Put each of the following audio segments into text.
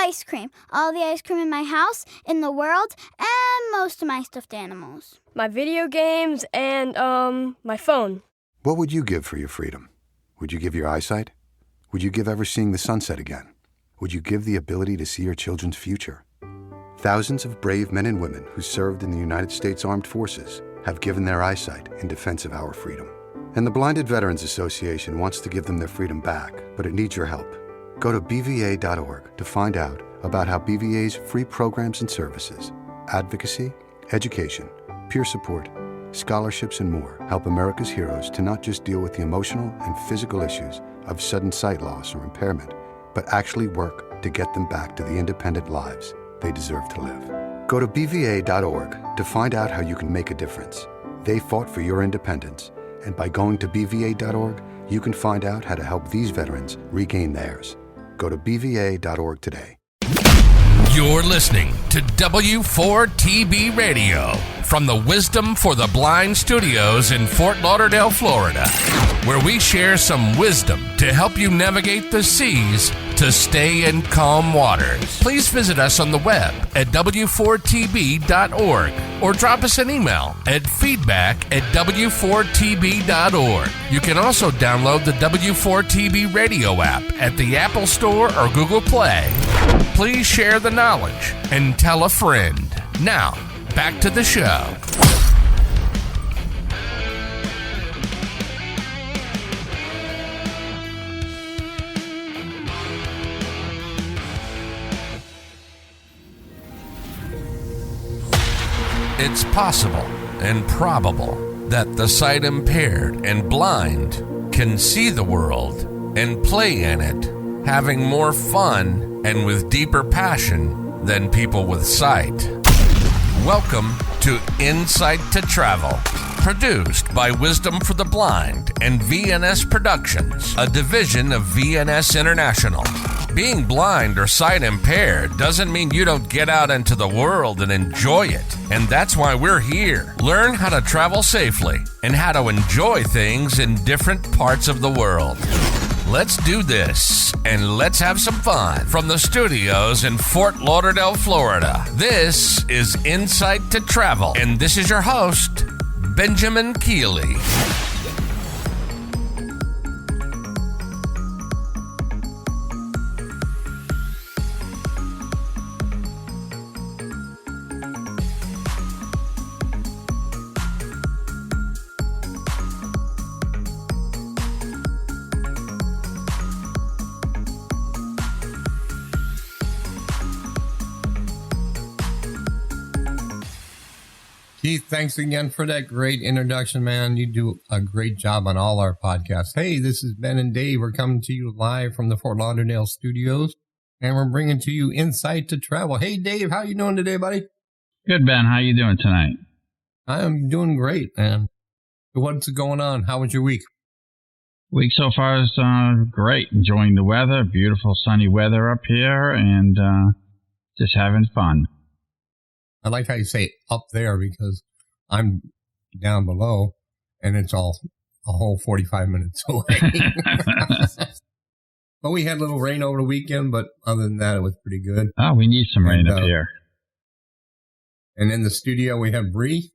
ice cream. All the ice cream in my house, in the world, and most of my stuffed animals. My video games and, my phone. What would you give for your freedom? Would you give your eyesight? Would you give ever seeing the sunset again? Would you give the ability to see your children's future? Thousands of brave men and women who served in the United States Armed Forces have given their eyesight in defense of our freedom. And the Blinded Veterans Association wants to give them their freedom back, but it needs your help. Go to BVA.org to find out about how BVA's free programs and services, advocacy, education, peer support, scholarships, and more help America's heroes to not just deal with the emotional and physical issues of sudden sight loss or impairment, but actually work to get them back to the independent lives they deserve to live. Go to BVA.org to find out how you can make a difference. They fought for your independence, and by going to BVA.org, you can find out how to help these veterans regain theirs. Go to BVA.org today. You're listening to W4TB Radio from the Wisdom for the Blind Studios in Fort Lauderdale, Florida, where we share some wisdom to help you navigate the seas to stay in calm waters. Please visit us on the web at w4tb.org or drop us an email at feedback@w4tb.org. You can also download the W4TB radio app at the Apple Store or Google Play. Please share the knowledge and tell a friend. Now, back to the show. It's possible and probable that the sight impaired and blind can see the world and play in it, having more fun and with deeper passion than people with sight. Welcome to InSight to Travel, produced by Wisdom for the Blind and VNS Productions, a division of VNS International. Being blind or sight impaired doesn't mean you don't get out into the world and enjoy it. And that's why we're here. Learn how to travel safely and how to enjoy things in different parts of the world. Let's do this, and let's have some fun. From the studios in Fort Lauderdale, Florida, this is InSight to Travel, and this is your host, Benjamin Keeley. Keith, thanks again for that great introduction, man. You do a great job on all our podcasts. Hey, this is Ben and Dave. We're coming to you live from the Fort Lauderdale studios, and we're bringing to you InSight to Travel. Hey, Dave, how you doing today, buddy? Good, Ben. How you doing tonight? I'm doing great, man. What's going on? How was your week? Week so far is great. Enjoying the weather, beautiful sunny weather up here, and just having fun. I like how you say up there because I'm down below and it's all a whole 45 minutes away. But we had a little rain over the weekend, but other than that, it was pretty good. Oh, we need some rain up here. And in the studio, we have Bree.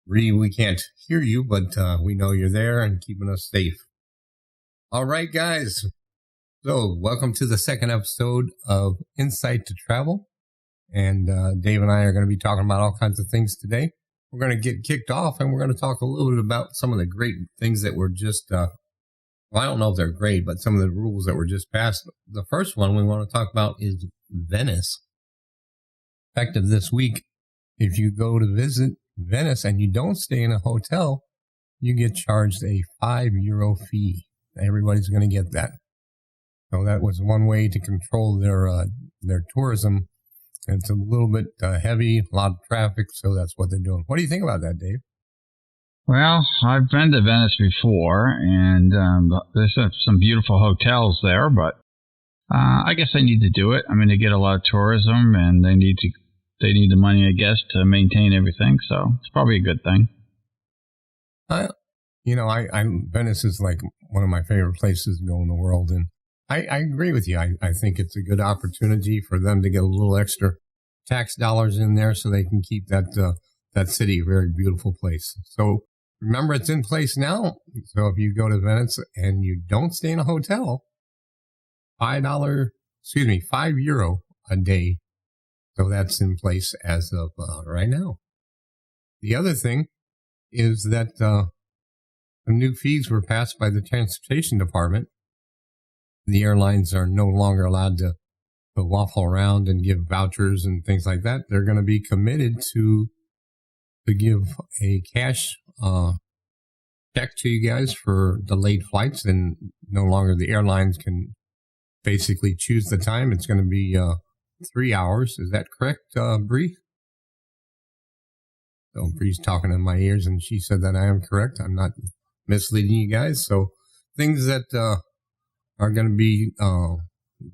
Bree, we can't hear you, but we know you're there and keeping us safe. All right, guys. So welcome to the second episode of InSight to Travel. And Dave and I are going to be talking about all kinds of things today. We're going to get kicked off, and we're going to talk a little bit about some of the great things that were just, well, I don't know if they're great, but some of the rules that were just passed. The first one we want to talk about is Venice. Effective this week, if you go to visit Venice and you don't stay in a hotel, you get charged a €5 fee. Everybody's going to get that. So that was one way to control their tourism. It's a little bit heavy, a lot of traffic, so that's what they're doing. What do you think about that, Dave? Well, I've been to Venice before, and there's some beautiful hotels there, but I guess they need to do it. I mean, they get a lot of tourism, and they need the money, I guess, to maintain everything, so it's probably a good thing. Venice is like one of my favorite places to go in the world, and I agree with you. I think it's a good opportunity for them to get a little extra tax dollars in there so they can keep that city a very beautiful place. So remember, it's in place now. So if you go to Venice and you don't stay in a hotel, €5 a day. So that's in place as of right now. The other thing is that the new fees were passed by the Transportation Department. The airlines are no longer allowed to waffle around and give vouchers and things like that. They're going to be committed to give a cash check to you guys for delayed flights, and no longer the airlines can basically choose the time. It's going to be 3 hours. Is that correct, Bree? So Bree's talking in my ears, and she said that I am correct. I'm not misleading you guys. So things that are going to be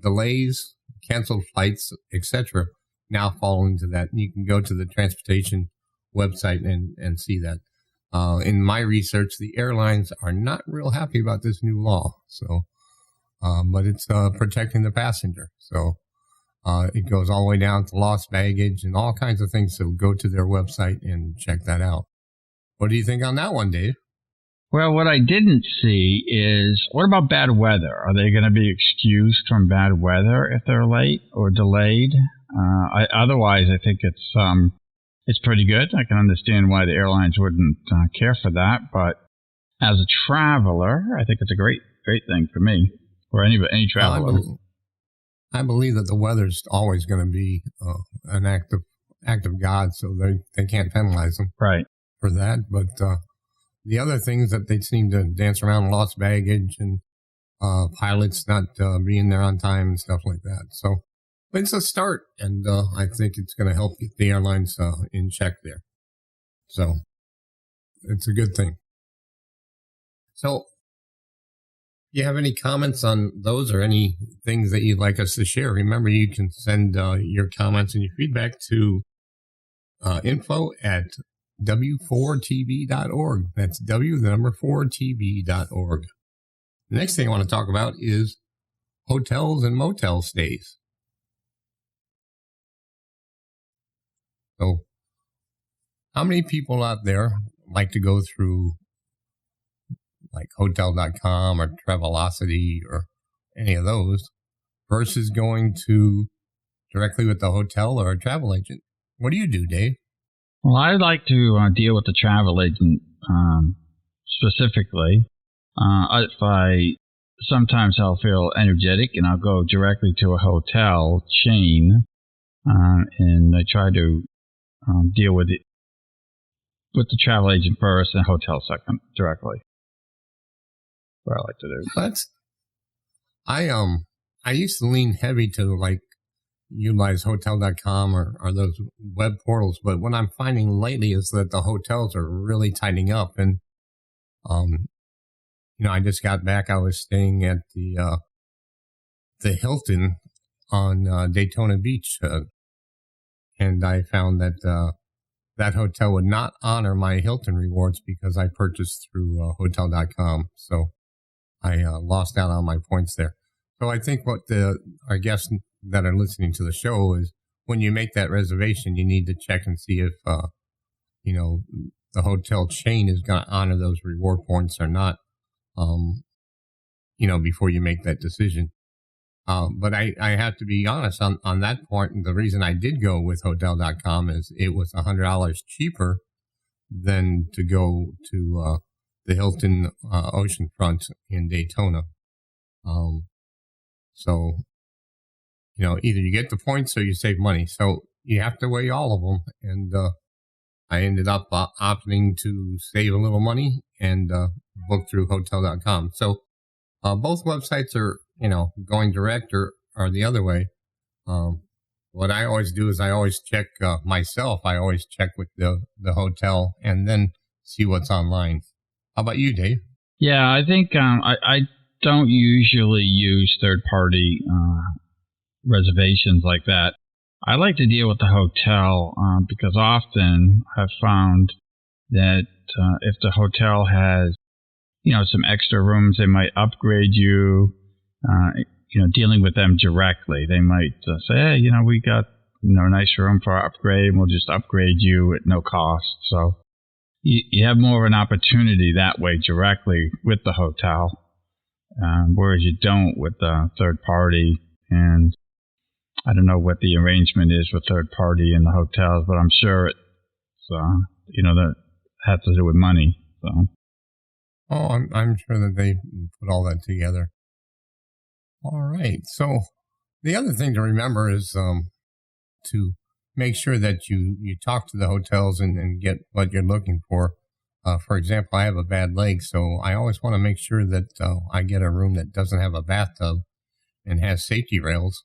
delays, canceled flights, etc., now fall into that. You can go to the transportation website and see that. In my research, the airlines are not real happy about this new law. So, but it's protecting the passenger. So it goes all the way down to lost baggage and all kinds of things. So go to their website and check that out. What do you think on that one, Dave? Well, what I didn't see is, what about bad weather? Are they going to be excused from bad weather if they're late or delayed? Otherwise, I think it's pretty good. I can understand why the airlines wouldn't care for that. But as a traveler, I think it's a great thing for me or any traveler. I believe that the weather's always going to be an act of God, so they can't penalize them for that. But the other things that they seem to dance around lost baggage and pilots not being there on time and stuff like that. So it's a start, and I think it's going to help get the airlines in check there. So it's a good thing. So you have any comments on those or any things that you'd like us to share? Remember, you can send your comments and your feedback to info@w4tv.org. That's w4tv.org. The next thing I want to talk about is hotels and motel stays. So how many people out there like to go through like hotel.com or Travelocity or any of those versus going to directly with the hotel or a travel agent? What do you do, Dave? Well, I like to deal with the travel agent specifically. Sometimes I'll feel energetic and I'll go directly to a hotel chain and I try to deal with it with the travel agent first and hotel second directly. What I like to do. I used to lean heavy to like utilize hotel.com or those web portals, but what I'm finding lately is that the hotels are really tightening up. And I just got back. I was staying at the Hilton on Daytona Beach, and I found that that hotel would not honor my Hilton rewards because I purchased through hotel.com. So I lost out on my points there. So I think what our guests that are listening to the show is when you make that reservation, you need to check and see if, the hotel chain is going to honor those reward points or not, before you make that decision. But I have to be honest on that point. And the reason I did go with hotel.com is it was $100 cheaper than to go to the Hilton Oceanfront in Daytona. So, either you get the points or you save money. So you have to weigh all of them. And I ended up opting to save a little money and book through hotel.com. So both websites are, going direct or the other way. What I always do is I always check myself. I always check with the hotel and then see what's online. How about you, Dave? Yeah, I think I don't usually use third-party reservations like that. I like to deal with the hotel because often I've found that if the hotel has, some extra rooms, they might upgrade you. dealing with them directly. They might say, hey, we got a nice room for our upgrade, and we'll just upgrade you at no cost. So you have more of an opportunity that way directly with the hotel, whereas you don't with the third party. And I don't know what the arrangement is with third party in the hotels, but I'm sure it's that has to do with money. So. Oh, I'm sure that they put all that together. All right. So the other thing to remember is to make sure that you talk to the hotels and get what you're looking for. For example, I have a bad leg, so I always want to make sure that I get a room that doesn't have a bathtub and has safety rails,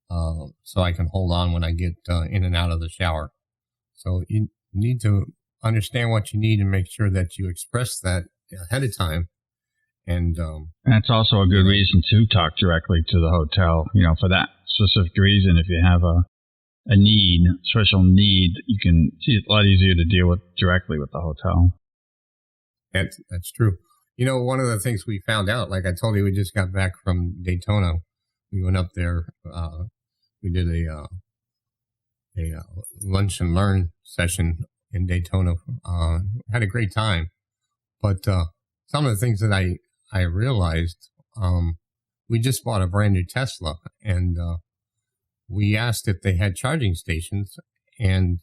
so I can hold on when I get in and out of the shower. So you need to understand what you need and make sure that you express that ahead of time. And that's also a good reason to talk directly to the hotel, for that specific reason. If you have a special need, you can see it's a lot easier to deal with directly with the hotel. That's true. One of the things we found out, like I told you, we just got back from Daytona. We went up there. We did a lunch and learn session in Daytona. Had a great time. But some of the things that I realized, we just bought a brand new Tesla, and we asked if they had charging stations, and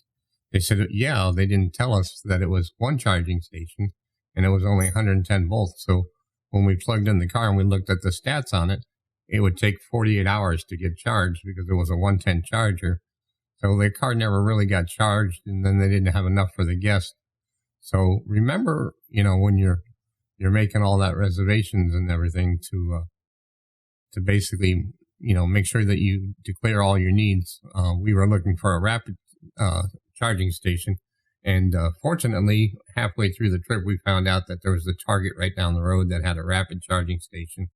they said, yeah, they didn't tell us that it was one charging station, and it was only 110 volts. So when we plugged in the car and we looked at the stats on it, it would take 48 hours to get charged because it was a 110 charger. So the car never really got charged, and then they didn't have enough for the guests. So remember, when you're making all that reservations and everything to basically, make sure that you declare all your needs. We were looking for a rapid charging station, and fortunately, halfway through the trip, we found out that there was a Target right down the road that had a rapid charging station,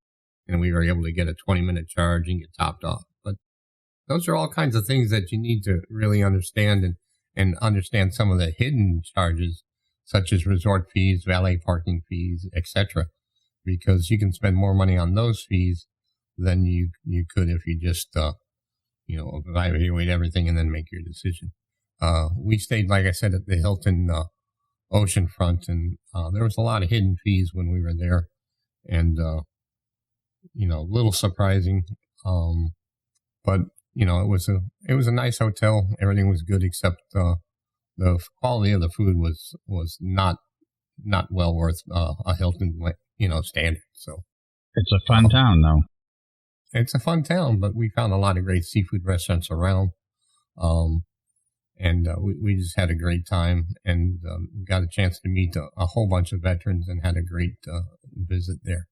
and we were able to get a 20-minute charge and get topped off. But those are all kinds of things that you need to really understand and understand some of the hidden charges, such as resort fees, valet parking fees, etc., because you can spend more money on those fees than you could if you just, evaluate everything and then make your decision. We stayed, like I said, at the Hilton Oceanfront, and there was a lot of hidden fees when we were there, and, a little surprising, but, it was a nice hotel. Everything was good except the quality of the food was not well worth a Hilton, standard. So it's a fun town, though. It's a fun town, but we found a lot of great seafood restaurants around, and we just had a great time, and got a chance to meet a whole bunch of veterans and had a great visit there.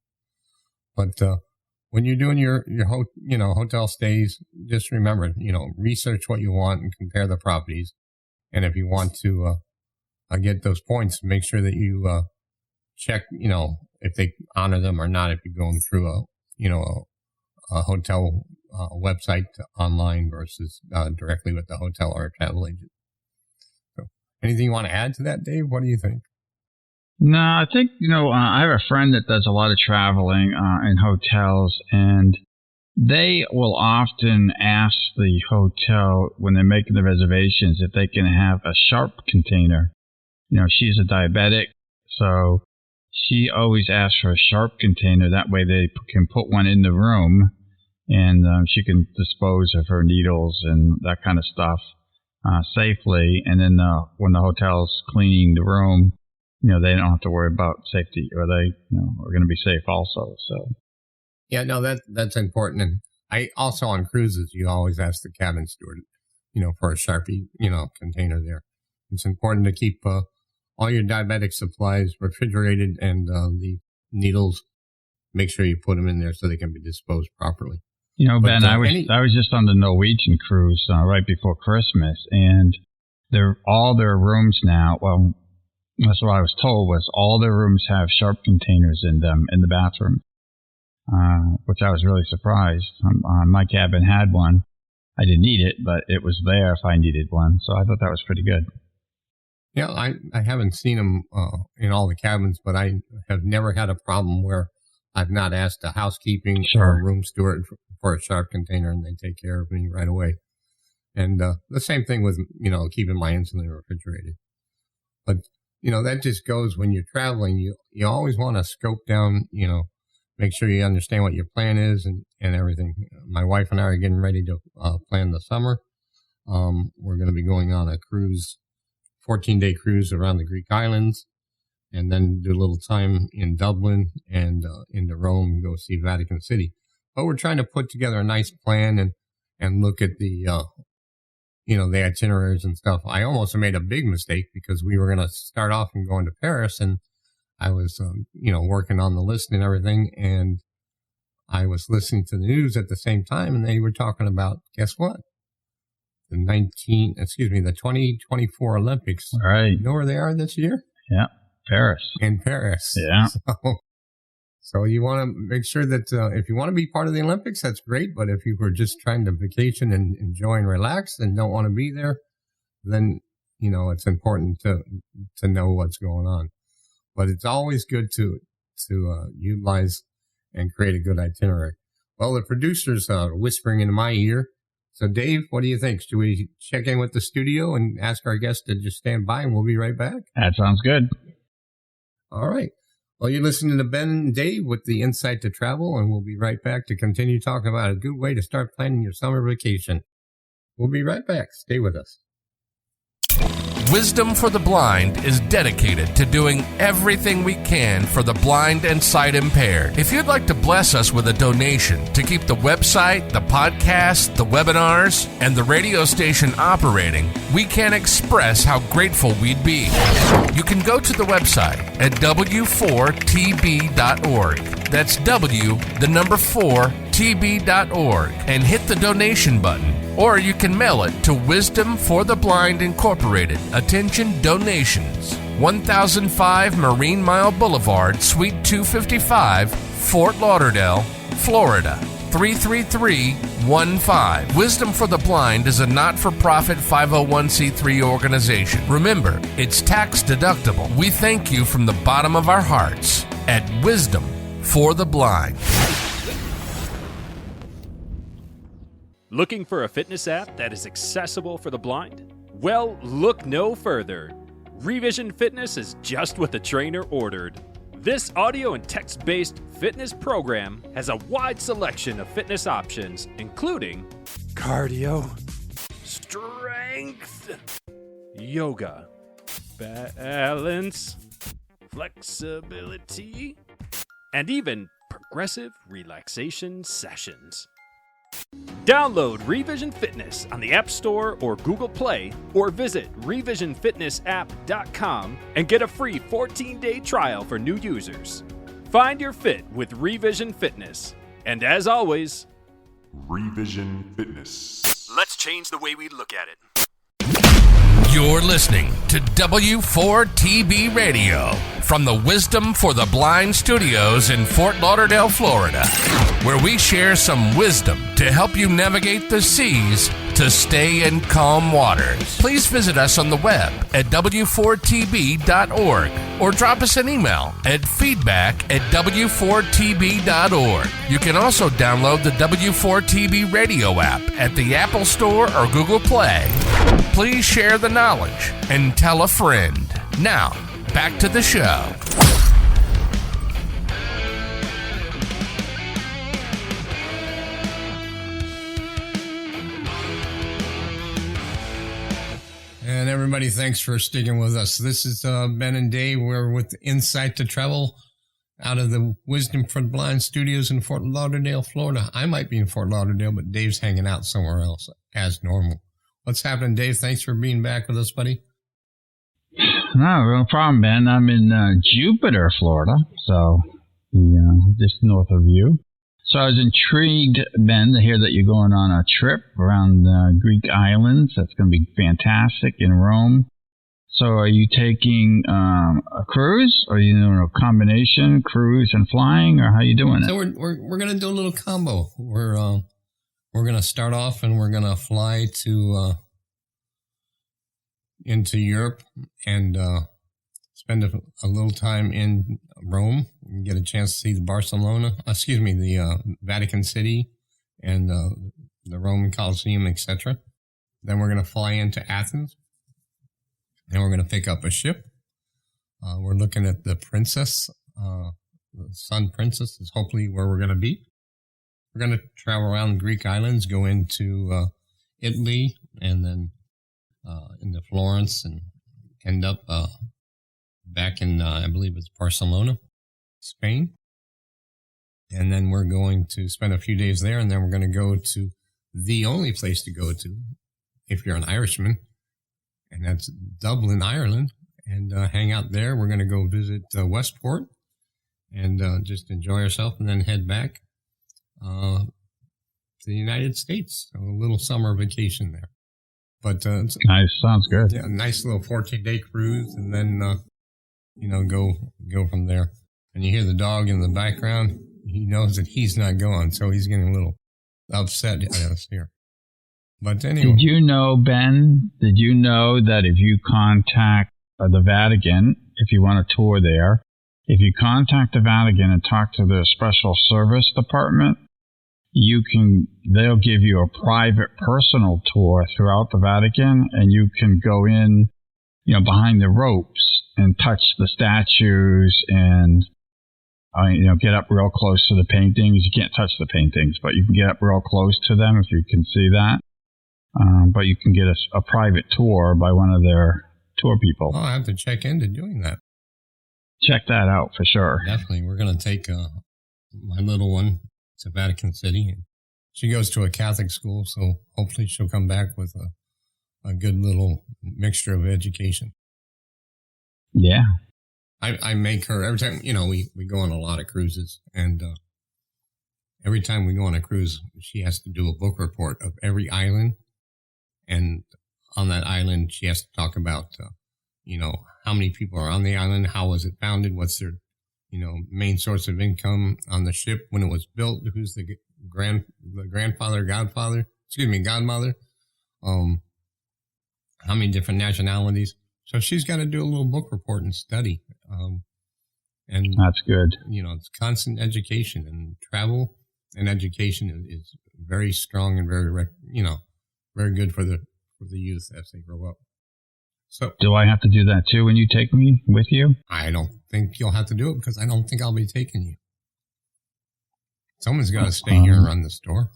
But when you're doing your hotel stays, just remember, research what you want and compare the properties. And if you want to get those points, make sure that you check, if they honor them or not, if you're going through a hotel website online versus directly with the hotel or a travel agent. So, anything you want to add to that, Dave? What do you think? No, I think, I have a friend that does a lot of traveling in hotels, and they will often ask the hotel when they're making the reservations if they can have a sharp container. She's a diabetic, so she always asks for a sharp container. That way they can put one in the room, and she can dispose of her needles and that kind of stuff safely. And then when the hotel's cleaning the room, they don't have to worry about safety, or they are going to be safe also. So. Yeah, no, that's important. And I also, on cruises, you always ask the cabin steward, for a Sharpie, container there. It's important to keep all your diabetic supplies refrigerated, and the needles, make sure you put them in there so they can be disposed properly. Ben, I was just on the Norwegian cruise right before Christmas, and all their rooms now, well, that's what I was told, was all their rooms have sharp containers in them in the bathroom. Which I was really surprised. My cabin had one. I didn't need it, but it was there if I needed one. So I thought that was pretty good. Yeah, I haven't seen them in all the cabins, but I have never had a problem where I've not asked a housekeeping Sure. or room steward for a sharp container, and they take care of me right away. And the same thing with, keeping my insulin refrigerated. But, that just goes when you're traveling. You always want to scope down, make sure you understand what your plan is and everything. My wife and I are getting ready to plan the summer. We're going to be going on a cruise, 14-day cruise around the Greek islands, and then do a little time in Dublin and into Rome and go see Vatican City. But we're trying to put together a nice plan and look at the the itineraries and stuff. I almost made a big mistake because we were going to start off and going to Paris, and I was, working on the list and everything, and I was listening to the news at the same time, and they were talking about, guess what? The 2024 Olympics. Right. You know where they are this year? Yeah. Paris. In Paris. Yeah. So you want to make sure that if you want to be part of the Olympics, that's great. But if you were just trying to vacation and enjoy and relax and don't want to be there, then, it's important to know what's going on. But it's always good to utilize and create a good itinerary. Well, the producers are whispering into my ear. So, Dave, what do you think? Should we check in with the studio and ask our guests to just stand by, and we'll be right back? That sounds good. All right. Well, you're listening to Ben and Dave with the Insight to Travel, and we'll be right back to continue talking about a good way to start planning your summer vacation. We'll be right back. Stay with us. Wisdom for the Blind is dedicated to doing everything we can for the blind and sight impaired. If you'd like to bless us with a donation to keep the website, the podcast, the webinars, and the radio station operating, we can't express how grateful we'd be. You can go to the website at w4tb.org. That's4tb.org, and hit the donation button. Or you can mail it to Wisdom for the Blind Incorporated. Attention donations. 1005 Marine Mile Boulevard, Suite 255, Fort Lauderdale, Florida, 33315. Wisdom for the Blind is a not-for-profit 501c3 organization. Remember, it's tax deductible. We thank you from the bottom of our hearts at Wisdom for the Blind. Looking for a fitness app that is accessible for the blind? Well, look no further. Revision Fitness is just what the trainer ordered. This audio and text-based fitness program has a wide selection of fitness options, including cardio, strength, yoga, balance, flexibility, and even progressive relaxation sessions. Download Revision Fitness on the App Store or Google Play, or visit revisionfitnessapp.com and get a free 14-day trial for new users. Find your fit with Revision Fitness. And as always, Revision Fitness. let's change the way we look at it. You're listening to W4TB Radio from the Wisdom for the Blind Studios in Fort Lauderdale, Florida, where we share some wisdom to help you navigate the seas to stay in calm waters. Please visit us on the web at w4tb.org or drop us an email at feedback@w4tb.org. You can also download the W4TB radio app at the Apple Store or Google Play. Please share the knowledge and tell a friend. Now, back to the show. And everybody, thanks for sticking with us. This is Ben and Dave. We're with Insight to Travel out of the Wisdom for the Blind Studios in Fort Lauderdale, Florida. I might be in Fort Lauderdale, but Dave's hanging out somewhere else as normal. What's happening, Dave? Thanks for being back with us, buddy. No problem, Ben. I'm in Jupiter, Florida, so just north of you. So I was intrigued, Ben, to hear that you're going on a trip around the Greek islands. That's going to be fantastic in Rome. So are you taking a cruise, or are you doing a combination cruise and flying, or how are you doing it? So we're going to do a little combo. We're going to start off and we're going to fly to into Europe and spend a little time in Rome and get a chance to see the Vatican City and the Roman Colosseum, etc. Then we're going to fly into Athens, and we're going to pick up a ship. We're looking at the Princess, the Sun Princess is hopefully where we're going to be. We're going to travel around the Greek islands, go into Italy, and then into Florence, and end up back in, I believe it's Barcelona, Spain. And then we're going to spend a few days there, and then we're going to go to the only place to go to, if you're an Irishman, and that's Dublin, Ireland, and hang out there. We're going to go visit Westport and just enjoy ourselves, and then head back to the United States. So a little summer vacation there. But nice, sounds good. Yeah, a nice little 14-day cruise, and then go from there. And you hear the dog in the background. He knows that he's not going, so he's getting a little upset at us here. But anyway. Did you know, Ben, that if you contact the Vatican, if you want a tour there, if you contact the Vatican and talk to their special service department, they'll give you a private personal tour throughout the Vatican, and you can go in, behind the ropes and touch the statues and get up real close to the paintings. You can't touch the paintings, but you can get up real close to them if you can see that. But you can get a private tour by one of their tour people. I'll have to check into doing that. Check that out for sure. Definitely. We're going to take my little one to Vatican City. And she goes to a Catholic school, so hopefully she'll come back with a good little mixture of education. Yeah. I make her, every time, we go on a lot of cruises, and every time we go on a cruise, she has to do a book report of every island. And on that island, she has to talk about, how many people are on the island, how was it founded, what's their, main source of income on the ship, when it was built, who's the godmother, how many different nationalities. So she's got to do a little book report and study. And that's good. It's constant education, and travel and education is very strong and very good for the youth as they grow up. So, do I have to do that too when you take me with you? I don't think you'll have to do it, because I don't think I'll be taking you. Someone's got to stay here and run the store.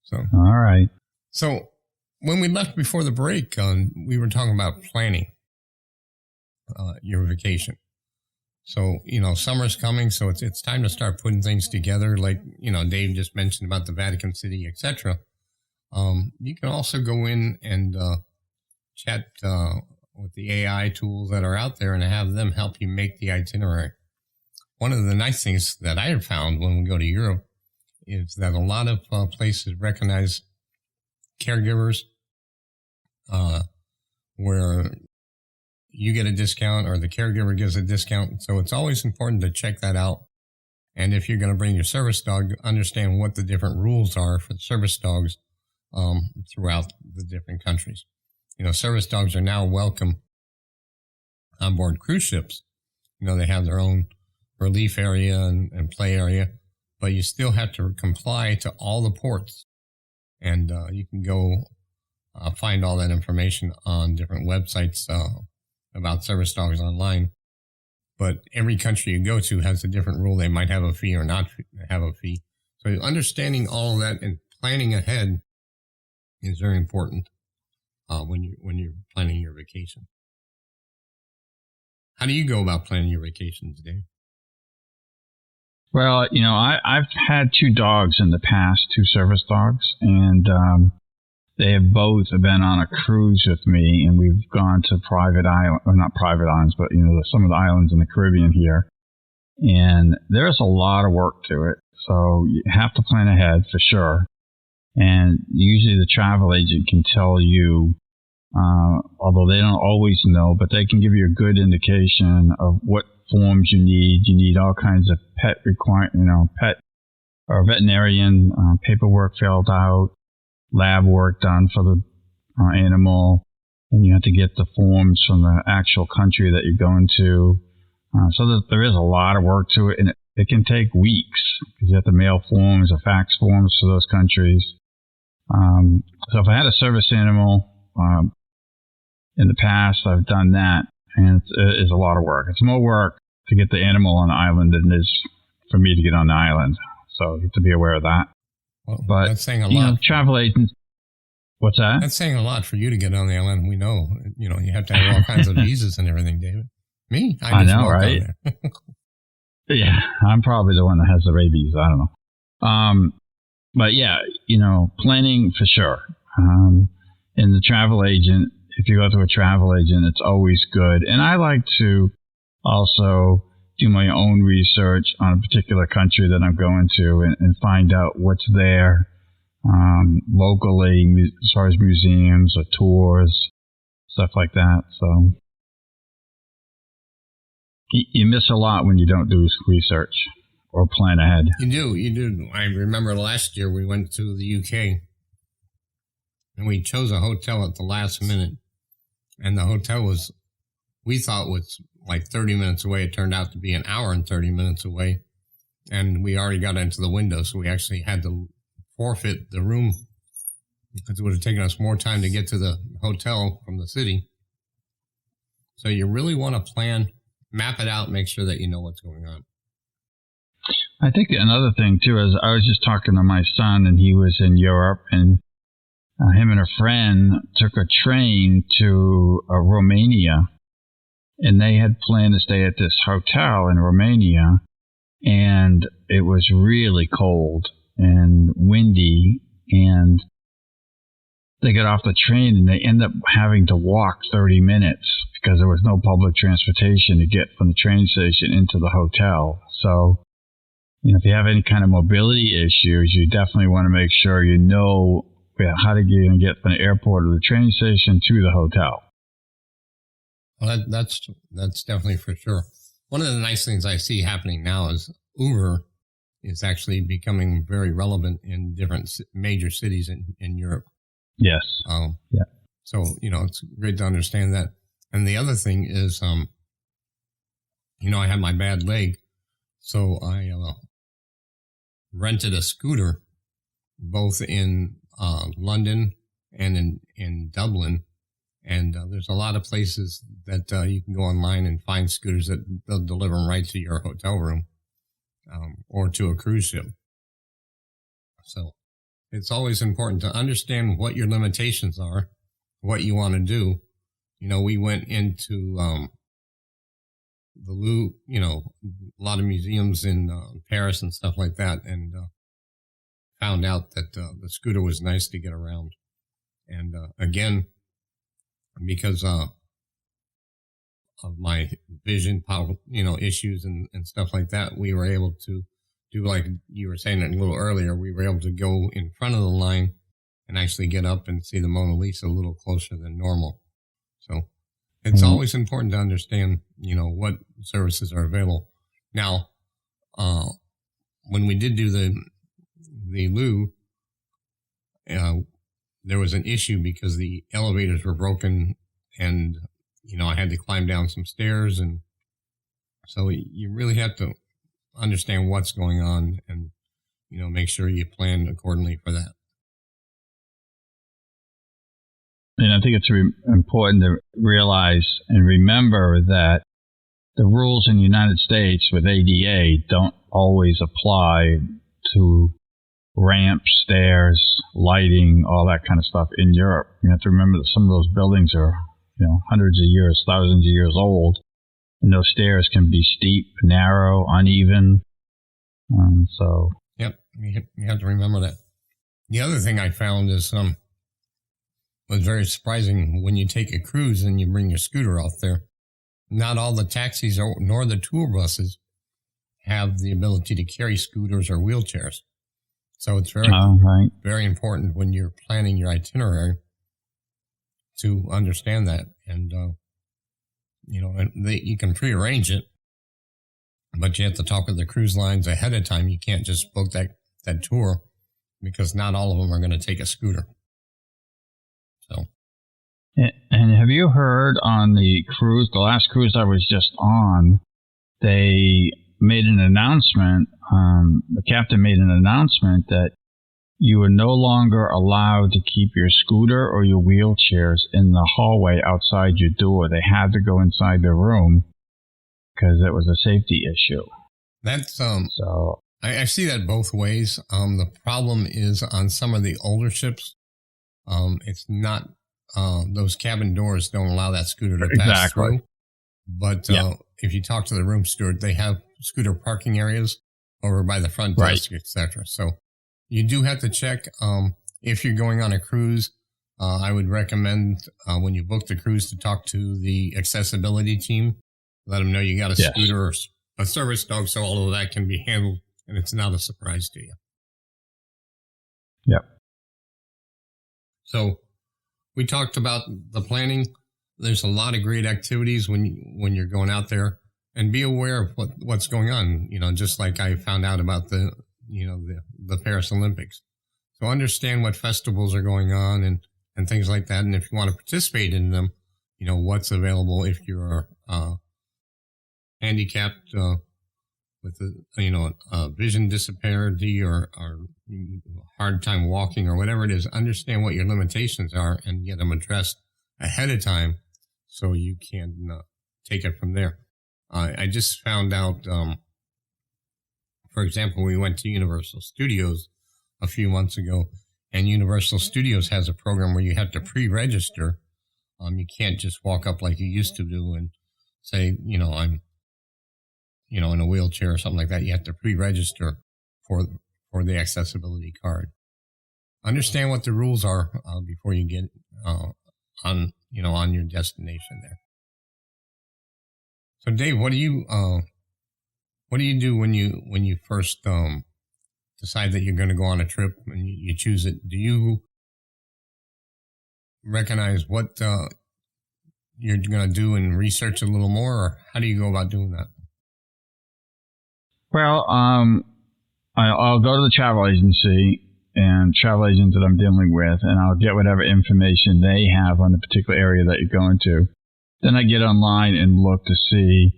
So, all right. So, when we left before the break, we were talking about planning your vacation. So, summer's coming, so it's time to start putting things together. Like, Dave just mentioned about the Vatican City, etc. You can also go in and chat with the AI tools that are out there and have them help you make the itinerary. One of the nice things that I have found when we go to Europe is that a lot of places recognize caregivers where you get a discount or the caregiver gives a discount. So it's always important to check that out. And if you're going to bring your service dog, understand what the different rules are for service dogs throughout the different countries. Service dogs are now welcome on board cruise ships. They have their own relief area and play area, but you still have to comply to all the ports. And you can go find all that information on different websites about service dogs online. But every country you go to has a different rule. They might have a fee or not have a fee. So understanding all of that and planning ahead is very important when you're planning your vacation. How do you go about planning your vacations, Dave? Well, I've had 2 dogs in the past, 2 service dogs, and they have both been on a cruise with me, and we've gone to private islands, well, not private islands, but, some of the islands in the Caribbean here. And there's a lot of work to it, so you have to plan ahead for sure. And usually the travel agent can tell you, although they don't always know, but they can give you a good indication of what forms you need. You need all kinds of pet or veterinarian paperwork filled out, lab work done for the animal. and you have to get the forms from the actual country that you're going to. So that there is a lot of work to it, and it can take weeks because you have to mail forms or fax forms to those countries. So if I had a service animal in the past, I've done that, and it is a lot of work. It's more work to get the animal on the island than it is for me to get on the island. So you have to be aware of that. Well, But that's saying a you know, lot. travel agents. What's that? That's saying a lot for you to get on the island. We know, you have to have all kinds of visas and everything, David. Me? I just know, walk on right? there. Yeah, I'm probably the one that has the rabies. I don't know. But yeah, planning for sure. And the travel agent, if you go to a travel agent, it's always good. And I like to also do my own research on a particular country that I'm going to and find out what's there locally as far as museums or tours, stuff like that. So you miss a lot when you don't do research or plan ahead. You do. I remember last year we went to the UK and we chose a hotel at the last minute. And the hotel we thought was like 30 minutes away. It turned out to be an hour and 30 minutes away. And we already got into the window, so we actually had to forfeit the room because it would have taken us more time to get to the hotel from the city. So you really want to plan, map it out, make sure that you know what's going on. I think another thing, too, is I was just talking to my son, and he was in Europe, and him and a friend took a train to Romania, and they had planned to stay at this hotel in Romania, and it was really cold and windy, and they got off the train, and they ended up having to walk 30 minutes because there was no public transportation to get from the train station into the hotel. So, if you have any kind of mobility issues, you definitely want to make sure you know how to get from the airport or the train station to the hotel. Well, that's definitely for sure. One of the nice things I see happening now is Uber is actually becoming very relevant in different major cities in Europe. Yes. Yeah. So, it's great to understand that. And the other thing is, I had my bad leg, so I rented a scooter both in London and in Dublin. And there's a lot of places that you can go online and find scooters that they'll deliver them right to your hotel room or to a cruise ship. So it's always important to understand what your limitations are, what you want to do. We went into the Louvre, a lot of museums in Paris and stuff like that, and found out that the scooter was nice to get around. And again, because of my vision, issues and stuff like that, we were able to do, like you were saying it a little earlier, we were able to go in front of the line and actually get up and see the Mona Lisa a little closer than normal. So it's always important to understand, what services are available. Now, when we did do the Louvre, there was an issue because the elevators were broken and, I had to climb down some stairs. And so you really have to understand what's going on and, make sure you plan accordingly for that. And I think it's important to realize and remember that the rules in the United States with ADA don't always apply to ramps, stairs, lighting, all that kind of stuff in Europe. You have to remember that some of those buildings are, hundreds of years, thousands of years old, and those stairs can be steep, narrow, uneven. Yep, you have to remember that. The other thing I found is was very surprising when you take a cruise and you bring your scooter out there. Not all the taxis nor the tour buses have the ability to carry scooters or wheelchairs. So it's very important when you're planning your itinerary to understand that. And, you can prearrange it, but you have to talk with the cruise lines ahead of time. You can't just book that tour because not all of them are going to take a scooter. So And have you heard on the cruise, the last cruise I was just on, they made an announcement, the captain made an announcement that you are no longer allowed to keep your scooter or your wheelchairs in the hallway outside your door. They had to go inside the room because it was a safety issue. That's, so I see that both ways. The problem is on some of the older ships, it's not, those cabin doors don't allow that scooter to pass through. But if you talk to the room steward, they have scooter parking areas over by the front desk, etc. So you do have to check. If you're going on a cruise, I would recommend when you book the cruise to talk to the accessibility team. Let them know you got a scooter or a service dog, so all of that can be handled, and it's not a surprise to you. Yep. So we talked about the planning. There's a lot of great activities when you're going out there, and be aware of what's going on. You know, just like I found out about the Paris Olympics. So understand what festivals are going on and things like that. And if you want to participate in them, you know, what's available if you're handicapped with a vision disability or hard time walking or whatever it is. Understand what your limitations are and get them addressed ahead of time so you can take it from there. I just found out, for example, we went to Universal Studios a few months ago, and Universal Studios has a program where you have to pre-register. You can't just walk up like you used to do and say, I'm, in a wheelchair or something like that. You have to pre-register for the accessibility card. Understand what the rules are before you get on your destination there. So, Dave, what do you do when you first decide that you're going to go on a trip and you choose it? Do you recognize what you're going to do and research a little more, or how do you go about doing that? Well, I'll go to the travel agency and travel agent that I'm dealing with, and I'll get whatever information they have on the particular area that you're going to. Then I get online and look to see,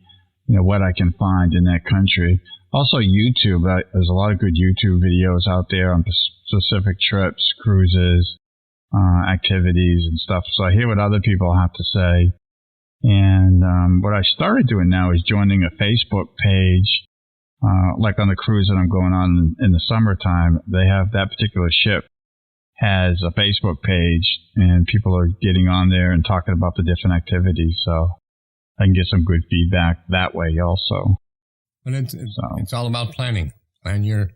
what I can find in that country. Also, YouTube. There's a lot of good YouTube videos out there on specific trips, cruises, activities, and stuff. So I hear what other people have to say. And what I started doing now is joining a Facebook page. Like on the cruise that I'm going on in the summertime, they have that particular ship has a Facebook page, and people are getting on there and talking about the different activities. So I can get some good feedback that way also. But it's all about planning. Plan your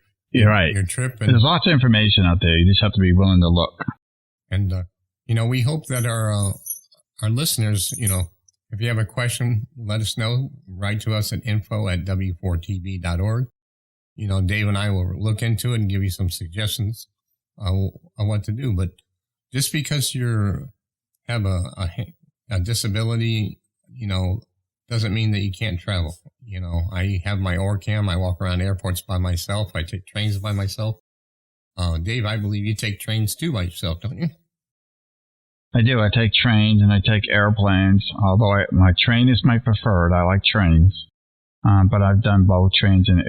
trip. And, there's lots of information out there. You just have to be willing to look. And, we hope that our listeners, if you have a question, let us know. Write to us at info@w4tb.org. Dave and I will look into it and give you some suggestions on what to do. But just because you have a disability, doesn't mean that you can't travel. I have my OrCam. I walk around airports by myself. I take trains by myself. Dave, I believe you take trains too by yourself, don't you? I do. I take trains and I take airplanes, although my train is my preferred. I like trains. But I've done both trains and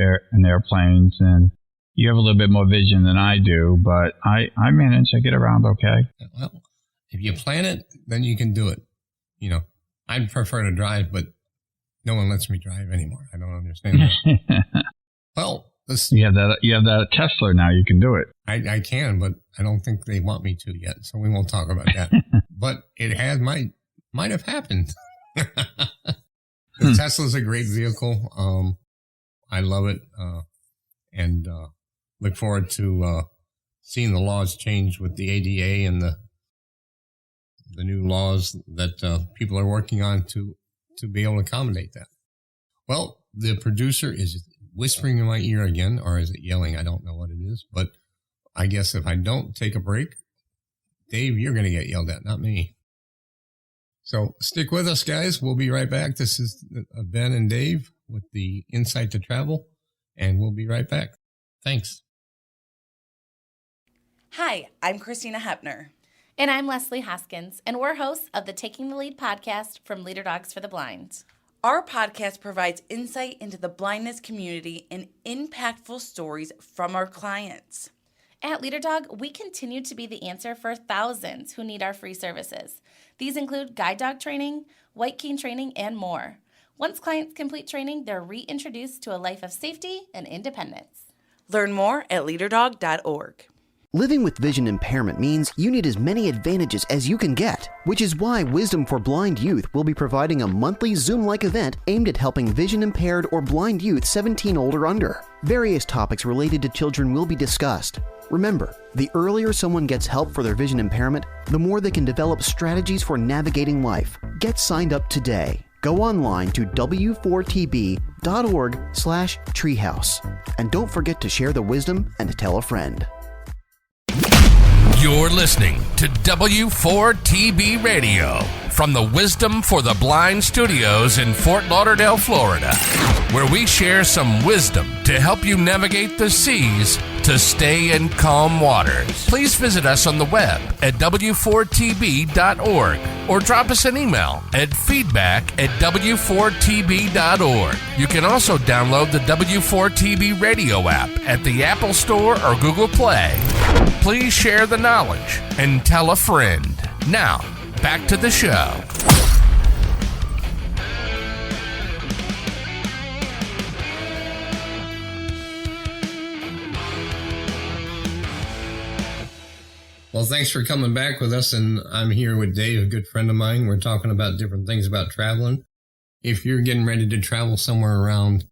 airplanes, and you have a little bit more vision than I do, but I manage to get around okay. Well, if you plan it, then you can do it. I'd prefer to drive, but no one lets me drive anymore. I don't understand that. Well, you have that Tesla now. You can do it. I can, but I don't think they want me to yet, so we won't talk about that. But it might have happened. The Tesla's a great vehicle. I love it, and look forward to seeing the laws change with the ADA and the new laws that people are working on to be able to accommodate that. Well, the producer is whispering in my ear again, or is it yelling? I don't know what it is, but I guess if I don't take a break, Dave, you're going to get yelled at, not me. So stick with us, guys. We'll be right back. This is Ben and Dave with the InSight to Travel, and we'll be right back. Thanks. Hi, I'm Christina Hepner. And I'm Leslie Hoskins, and we're hosts of the Taking the Lead podcast from Leader Dogs for the Blind. Our podcast provides insight into the blindness community and impactful stories from our clients. At Leader Dog, we continue to be the answer for thousands who need our free services. These include guide dog training, white cane training, and more. Once clients complete training, they're reintroduced to a life of safety and independence. Learn more at leaderdog.org. Living with vision impairment means you need as many advantages as you can get, which is why Wisdom for Blind Youth will be providing a monthly Zoom-like event aimed at helping vision-impaired or blind youth 17 old or under. Various topics related to children will be discussed. Remember, the earlier someone gets help for their vision impairment, the more they can develop strategies for navigating life. Get signed up today. Go online to w4tb.org/treehouse. And don't forget to share the wisdom and tell a friend. You're listening to W4TB Radio from the Wisdom for the Blind studios in Fort Lauderdale, Florida, where we share some wisdom to help you navigate the seas to stay in calm waters. Please visit us on the web at w4tb.org or drop us an email at feedback@w4tb.org. You can also download the W4TB Radio app at the Apple Store or Google Play. Please share the knowledge and tell a friend. Now, back to the show. Well, thanks for coming back with us, and I'm here with Dave, a good friend of mine. We're talking about different things about traveling. If you're getting ready to travel somewhere around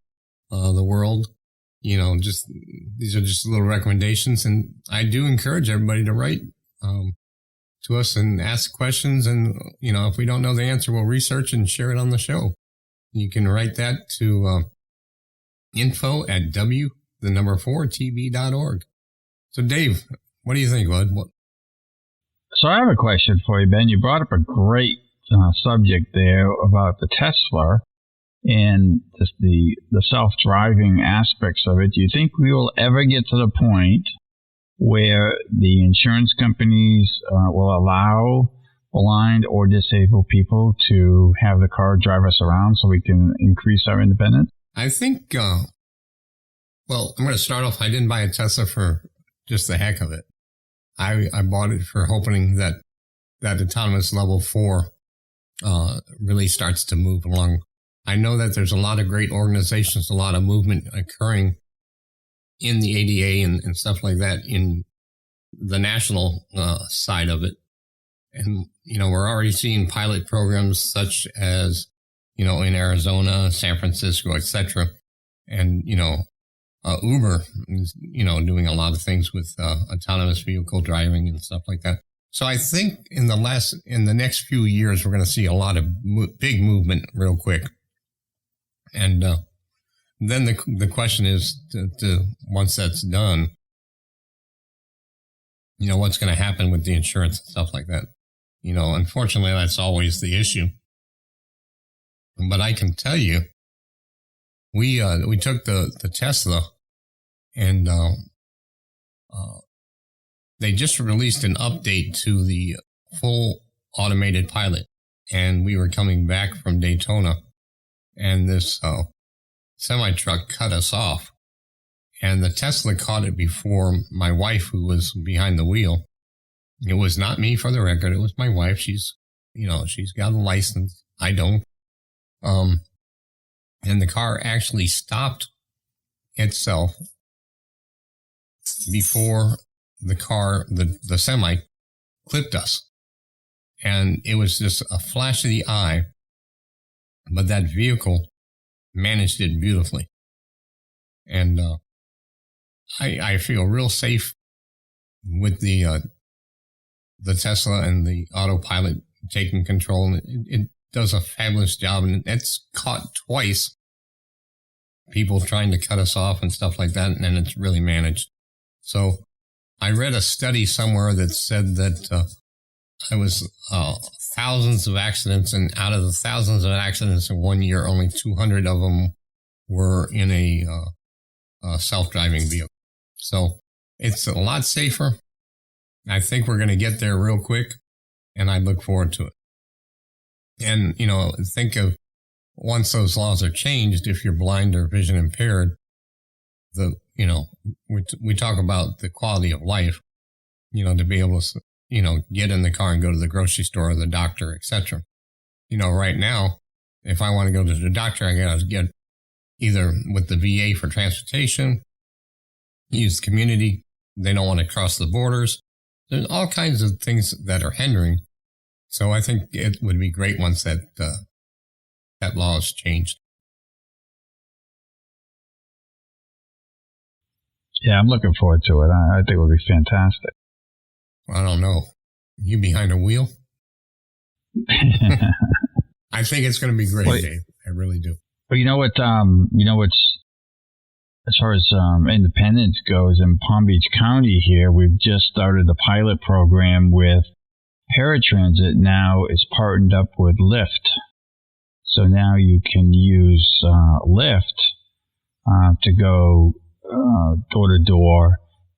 the world, you know, just these are just little recommendations, and I do encourage everybody to write to us and ask questions, and, you know, if we don't know the answer, we'll research and share it on the show. You can write that to info@w4tb.org. So, Dave, what do you think, bud? So I have a question for you, Ben. You brought up a great subject there about the Tesla and just the self-driving aspects of it. Do you think we will ever get to the point where the insurance companies will allow blind or disabled people to have the car drive us around so we can increase our independence? I think, well, I'm going to start off. I didn't buy a Tesla for just the heck of it. I bought it for hoping that autonomous level 4 really starts to move along. I know that there's a lot of great organizations, a lot of movement occurring in the ADA and stuff like that in the national side of it. And, you know, we're already seeing pilot programs such as, you know, in Arizona, San Francisco, etc. And, you know, Uber is, you know, doing a lot of things with autonomous vehicle driving and stuff like that. So I think in the next few years, we're going to see a lot of big movement real quick. And then the question is, to once that's done, you know, what's going to happen with the insurance and stuff like that? You know, unfortunately, that's always the issue. But I can tell you, we took the Tesla, and they just released an update to the full automated pilot, and we were coming back from Daytona, and this semi-truck cut us off, and the Tesla caught it before my wife, who was behind the wheel. It was not me, for the record. It was my wife. She's got a license. I don't. And the car actually stopped itself before the semi clipped us. And it was just a flash of the eye, but that vehicle managed it beautifully. And I feel real safe with the Tesla and the autopilot taking control. And it does a fabulous job, and it's caught twice people trying to cut us off and stuff like that, and it's really managed. So I read a study somewhere that said that I was thousands of accidents, and out of the thousands of accidents in 1 year, only 200 of them were in a self-driving vehicle. So it's a lot safer. I think we're going to get there real quick, and I look forward to it. And, think of once those laws are changed, if you're blind or vision impaired, we talk about the quality of life, to be able to, get in the car and go to the grocery store or the doctor, etc. Right now, if I want to go to the doctor, I got to get either with the VA for transportation, use the community. They don't want to cross the borders. There's all kinds of things that are hindering. So I think it would be great once that law is changed. Yeah, I'm looking forward to it. I think it would be fantastic. I don't know. You behind a wheel? I think it's going to be great, Dave. I really do. But you know what? What's as far as independence goes in Palm Beach County here, we've just started the pilot program with paratransit. Now is partnered up with Lyft, so now you can use Lyft to go door to door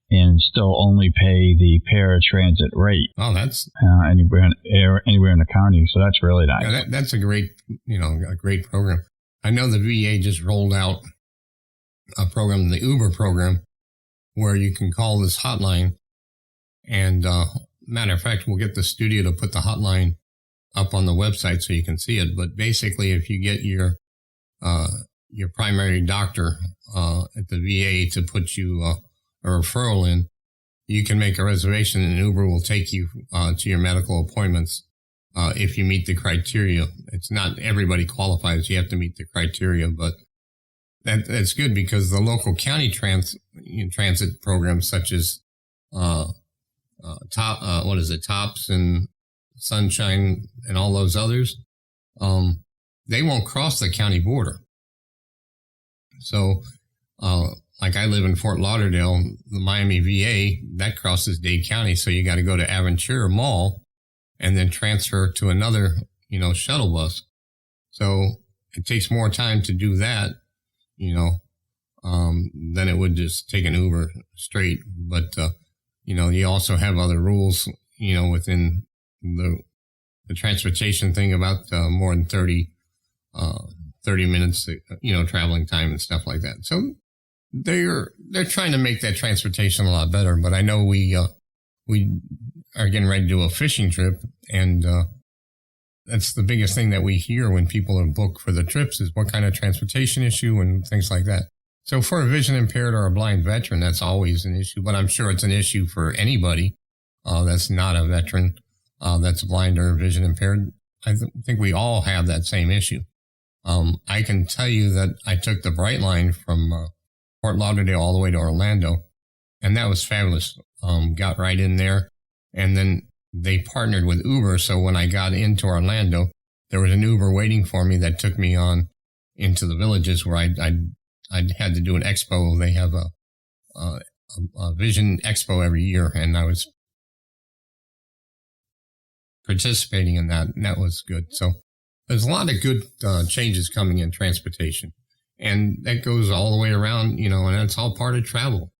and still only pay the paratransit rate. Oh, that's anywhere in the county. So that's really nice. Yeah, that's a great, a great program. I know the VA just rolled out a program, the Uber program, where you can call this hotline. And matter of fact, we'll get the studio to put the hotline up on the website so you can see it. But basically, if you get your primary doctor at the VA to put you a referral in, you can make a reservation and Uber will take you to your medical appointments if you meet the criteria. It's not everybody qualifies. You have to meet the criteria, but that's good because the local county transit programs such as TOPS and Sunshine and all those others, they won't cross the county border. So, like I live in Fort Lauderdale, the Miami VA, that crosses Dade County. So you got to go to Aventura Mall and then transfer to another, shuttle bus. So it takes more time to do that, than it would just take an Uber straight. But, you also have other rules, within the transportation thing about more than 30 minutes, traveling time and stuff like that. So they're trying to make that transportation a lot better. But I know we are getting ready to do a fishing trip, and that's the biggest thing that we hear when people are booked for the trips is what kind of transportation issue and things like that. So for a vision impaired or a blind veteran, that's always an issue. But I'm sure it's an issue for anybody that's not a veteran, that's blind or vision impaired. I think we all have that same issue. I can tell you that I took the Bright Line from Fort Lauderdale all the way to Orlando, and that was fabulous. Got right in there, and then they partnered with Uber. So when I got into Orlando, there was an Uber waiting for me that took me on into the villages where I had to do an expo. They have a vision expo every year, and I was participating in that, and that was good. So there's a lot of good changes coming in transportation, and that goes all the way around, and it's all part of travel.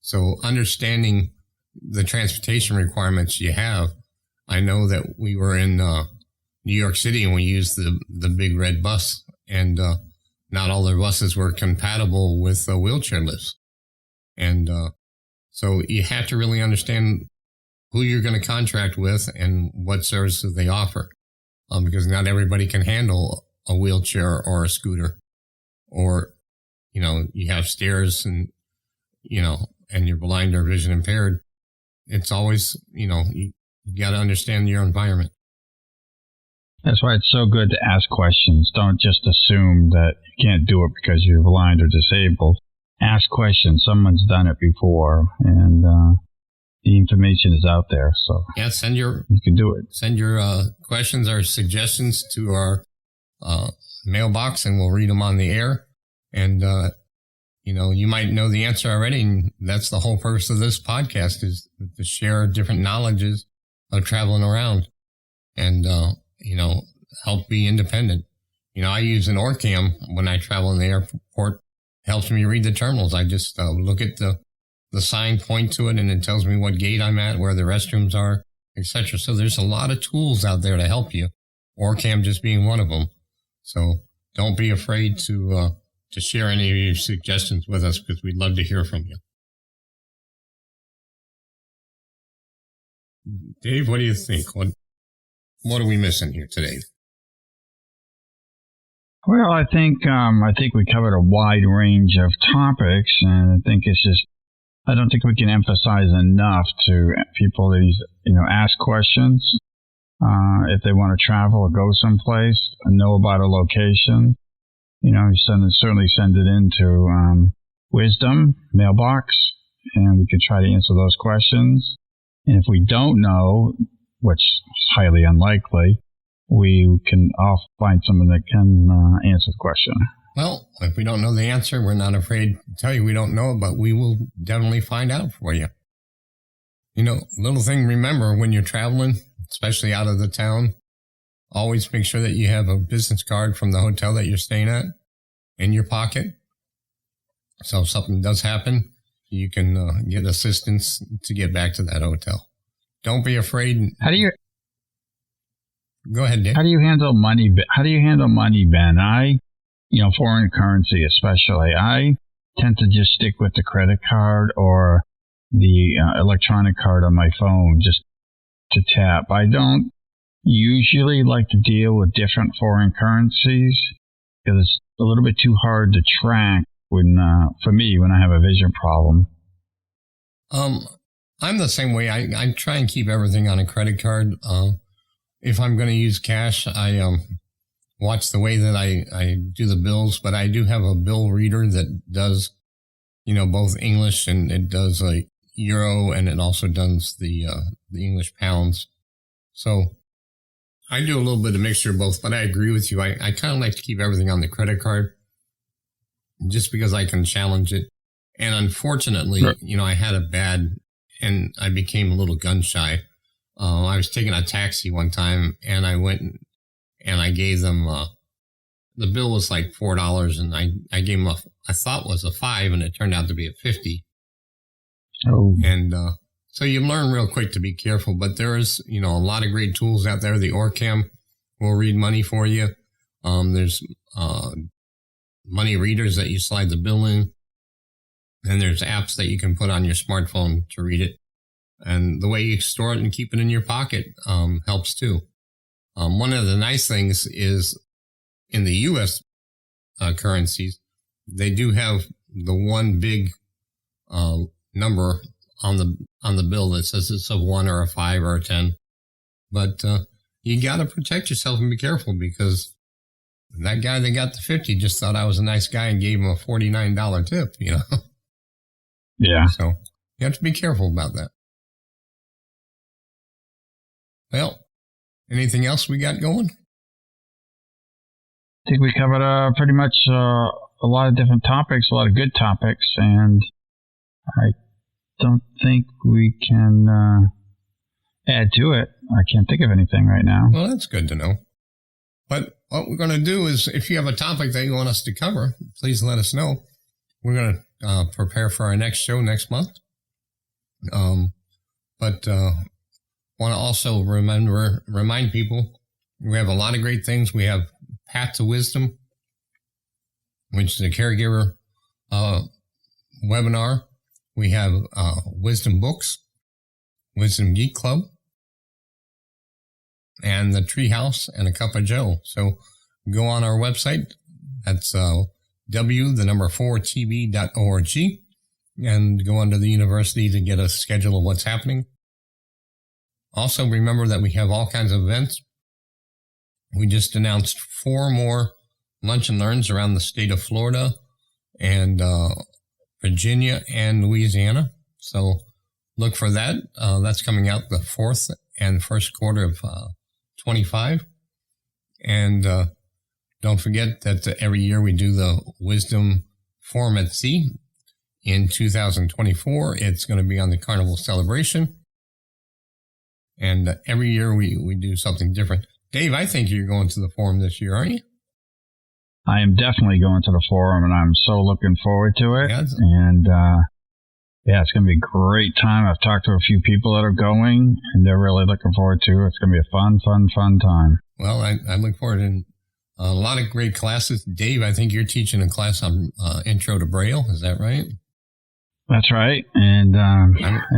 So understanding the transportation requirements you have, I know that we were in New York City and we used the big red bus, and not all the buses were compatible with wheelchair lifts. And so you have to really understand who you're going to contract with and what services they offer. Because not everybody can handle a wheelchair or a scooter, or, you have stairs and, and you're blind or vision impaired. It's always, you got to understand your environment. That's why it's so good to ask questions. Don't just assume that you can't do it because you're blind or disabled. Ask questions. Someone's done it before, and the information is out there. So yeah, you can do it. Send your questions or suggestions to our mailbox, and we'll read them on the air. And you might know the answer already, and that's the whole purpose of this podcast, is to share different knowledges of traveling around, and help be independent. I use an OrCam when I travel in the airport. It helps me read the terminals. I just look at the the sign point to it, and it tells me what gate I'm at, where the restrooms are, etc. So there's a lot of tools out there to help you, OrCam just being one of them. So don't be afraid to share any of your suggestions with us, because we'd love to hear from you. Dave, what do you think? What are we missing here today? Well, I think we covered a wide range of topics, and I think I don't think we can emphasize enough to people to ask questions if they want to travel or go someplace and know about a location. Certainly send it into Wisdom mailbox, and we can try to answer those questions. And if we don't know, which is highly unlikely, we can all find someone that can answer the question. Well, if we don't know the answer, we're not afraid to tell you we don't know it, but we will definitely find out for you. Little thing, remember when you're traveling, especially out of the town, always make sure that you have a business card from the hotel that you're staying at in your pocket. So if something does happen, you can get assistance to get back to that hotel. Don't be afraid. Go ahead, Dave. How do you handle money? Ben? Foreign currency especially. I tend to just stick with the credit card or the electronic card on my phone just to tap. I don't usually like to deal with different foreign currencies because it's a little bit too hard to track for me when I have a vision problem. I'm the same way. I try and keep everything on a credit card. If I'm going to use cash, I watch the way that I do the bills, but I do have a bill reader that does, both English, and it does euro, and it also does the English pounds. So I do a little bit of mixture of both, but I agree with you. I kind of like to keep everything on the credit card just because I can challenge it. And unfortunately, sure. I had and I became a little gun shy. I was taking a taxi one time, and I went and I gave them, the bill was like $4, and I gave them I thought was a $5, and it turned out to be a $50. Oh. And so you learn real quick to be careful, but there is, a lot of great tools out there. The OrCam will read money for you. There's money readers that you slide the bill in, and there's apps that you can put on your smartphone to read it. And the way you store it and keep it in your pocket helps too. One of the nice things is in the U.S. Currencies, they do have the one big number on the bill that says it's a 1 or a 5 or a 10. But you got to protect yourself and be careful, because that guy that got the 50 just thought I was a nice guy and gave him a $49 tip, Yeah. So you have to be careful about that. Well, anything else we got going? I think we covered pretty much a lot of different topics, a lot of good topics, and I don't think we can add to it. I can't think of anything right now. Well, that's good to know. But what we're going to do is, if you have a topic that you want us to cover, please let us know. We're going to prepare for our next show next month. But want to also remind people, we have a lot of great things. We have Path to Wisdom, which is a caregiver webinar. We have Wisdom Books, Wisdom Geek Club, and the Treehouse and a Cup of Joe. So go on our website. That's w4tb.org, and go under the university to get a schedule of what's happening. Also, remember that we have all kinds of events. We just announced 4 more Lunch and Learns around the state of Florida and Virginia and Louisiana. So look for that. That's coming out the 4th and first quarter of 25. And don't forget that every year we do the Wisdom Forum at Sea. In 2024, it's going to be on the Carnival Celebration. And every year we do something different. Dave, I think you're going to the forum this year, aren't you? I am definitely going to the forum, and I'm so looking forward to it. Yeah, and Yeah, it's going to be a great time. I've talked to a few people that are going, and they're really looking forward to it. It's going to be a fun time. Well, I look forward to a lot of great classes. Dave, I think you're teaching a class on Intro to Braille. Is that right? That's right. And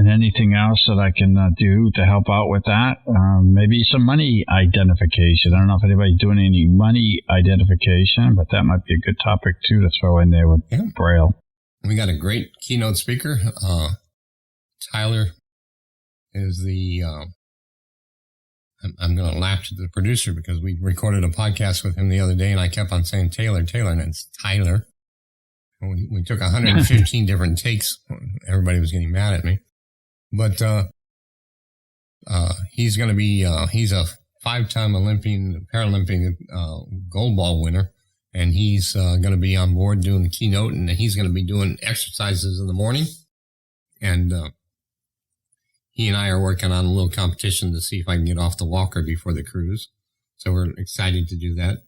anything else that I can do to help out with that. Maybe some money identification. I don't know if anybody's doing any money identification, but that might be a good topic, too, to throw in there with Braille. We got a great keynote speaker. Tyler is the... I'm going to laugh to the producer because we recorded a podcast with him the other day, and I kept on saying Taylor, and it's Tyler. We took 115 different takes. Everybody was getting mad at me. But he's going to be, he's a 5-time Paralympic gold ball winner, and he's going to be on board doing the keynote, and he's going to be doing exercises in the morning. And he and I are working on a little competition to see if I can get off the walker before the cruise. So we're excited to do that.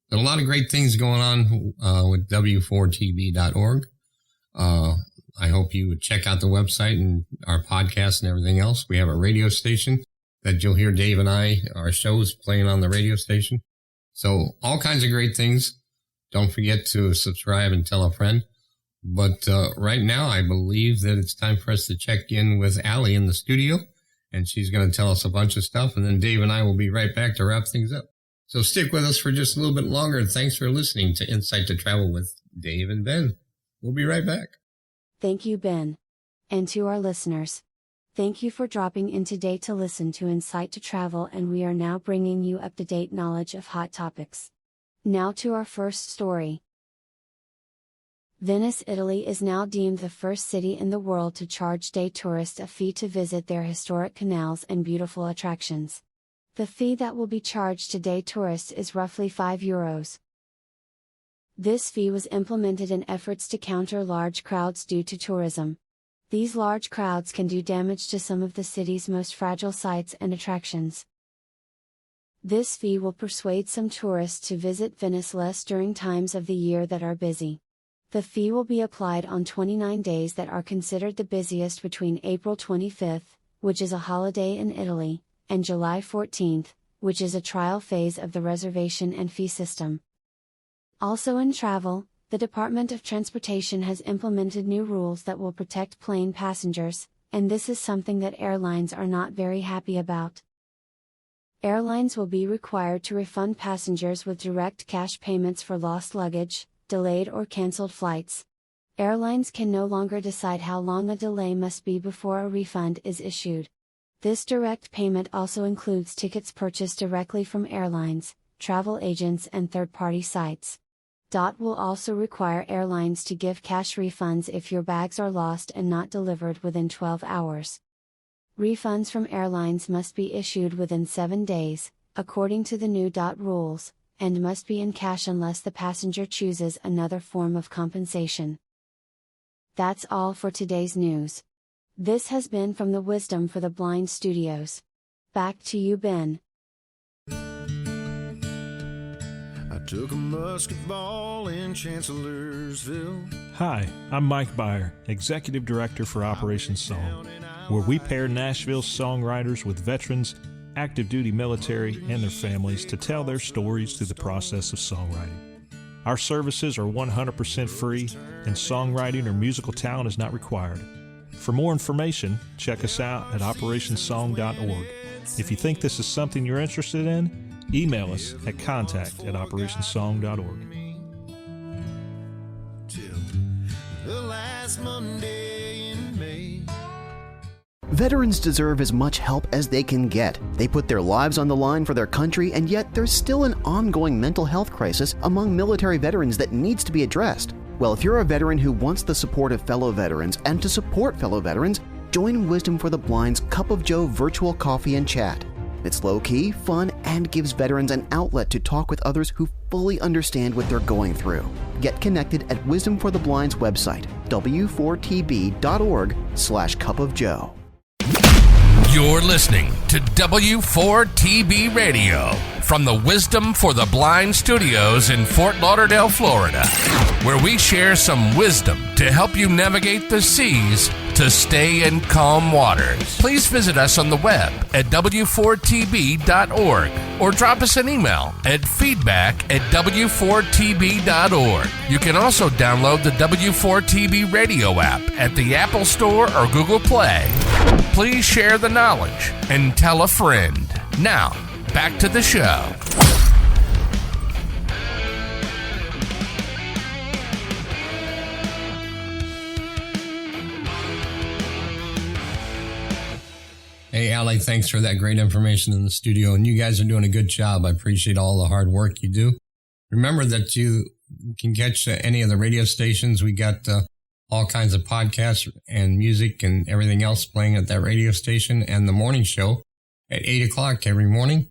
There's a lot of great things going on with w4tb.org. I hope you would check out the website and our podcast and everything else. We have a radio station that you'll hear Dave and our shows playing on the radio station. So all kinds of great things. Don't forget to subscribe and tell a friend. But right now, I believe that it's time for us to check in with Allie in the studio, and she's going to tell us a bunch of stuff, and then Dave and I will be right back to wrap things up. So stick with us for just a little bit longer, and thanks for listening to Insight to Travel with Dave and Ben. We'll be right back. Thank you, Ben. And to our listeners, thank you for dropping in today to listen to Insight to Travel, and we are now bringing you up-to-date knowledge of hot topics. Now to our first story. Venice, Italy is now deemed the first city in the world to charge day tourists a fee to visit their historic canals and beautiful attractions. The fee that will be charged to day tourists is roughly €5. This fee was implemented in efforts to counter large crowds due to tourism. These large crowds can do damage to some of the city's most fragile sites and attractions. This fee will persuade some tourists to visit Venice less during times of the year that are busy. The fee will be applied on 29 days that are considered the busiest between April 25th, which is a holiday in Italy, and July 14th, which is a trial phase of the reservation and fee system. Also in travel, the Department of Transportation has implemented new rules that will protect plane passengers, and this is something that airlines are not very happy about. Airlines will be required to refund passengers with direct cash payments for lost luggage, delayed or canceled flights. Airlines can no longer decide how long a delay must be before a refund is issued. This direct payment also includes tickets purchased directly from airlines, travel agents and third-party sites. DOT will also require airlines to give cash refunds if your bags are lost and not delivered within 12 hours. Refunds from airlines must be issued within 7 days, according to the new DOT rules, and must be in cash unless the passenger chooses another form of compensation. That's all for today's news. This has been from the Wisdom for the Blind Studios. Back to you, Ben. I took a musket ball in Chancellorsville. Hi, I'm Mike Byer, Executive Director for Operation Song, where we pair Nashville's songwriters with veterans, active duty military, and their families to tell their stories through the process of songwriting. Our services are 100% free, and songwriting or musical talent is not required. For more information, check us out at operationsong.org. If you think this is something you're interested in, email us at contact@operationsong.org. Till the last Monday in May. Veterans deserve as much help as they can get. They put their lives on the line for their country, and yet there's still an ongoing mental health crisis among military veterans that needs to be addressed. Well, if you're a veteran who wants the support of fellow veterans and to support fellow veterans, join Wisdom for the Blind's Cup of Joe virtual coffee and chat. It's low-key, fun, and gives veterans an outlet to talk with others who fully understand what they're going through. Get connected at Wisdom for the Blind's website, w4tb.org/cupofjoe. You're listening to W4TB Radio from the Wisdom for the Blind Studios in Fort Lauderdale, Florida, where we share some wisdom to help you navigate the seas to stay in calm waters. Please visit us on the web at w4tb.org or drop us an email at feedback@w4tb.org. You can also download the W4TB radio app at the Apple Store or Google Play. Please share the knowledge and tell a friend. Now, back to the show. Hey, Allie, thanks for that great information in the studio. And you guys are doing a good job. I appreciate all the hard work you do. Remember that you can catch any of the radio stations. We got all kinds of podcasts and music and everything else playing at that radio station, and the morning show at 8 o'clock every morning